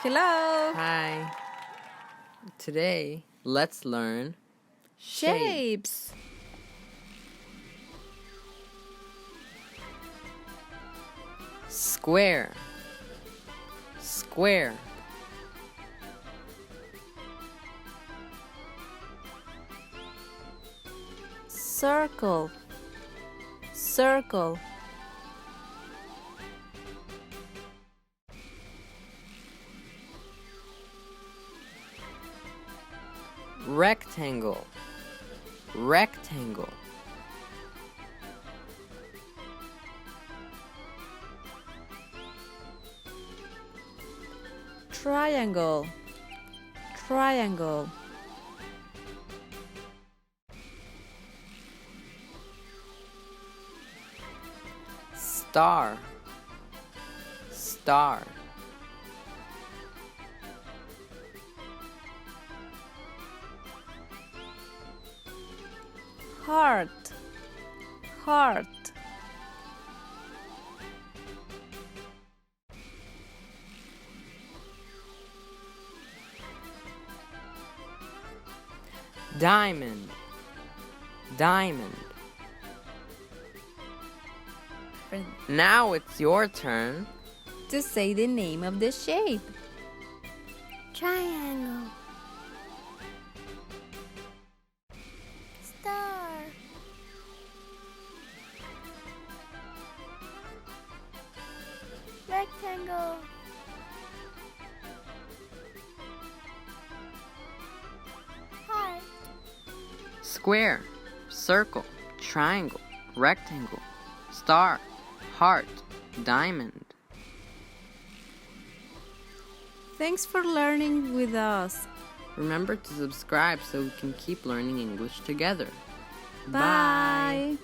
Hello! Hi. Today, let's learn Shapes. Square. Square. Circle. Circle. Rectangle. Rectangle. Triangle. Triangle. Star. Star. Heart. Heart. Diamond. Diamond. Now it's your turn. To say the name of the shape. Triangle. Star. Rectangle. Heart. Square. Circle. Triangle. Rectangle. Star. Heart. Diamond. Thanks for learning with us. Remember to subscribe so we can keep learning English together. Bye.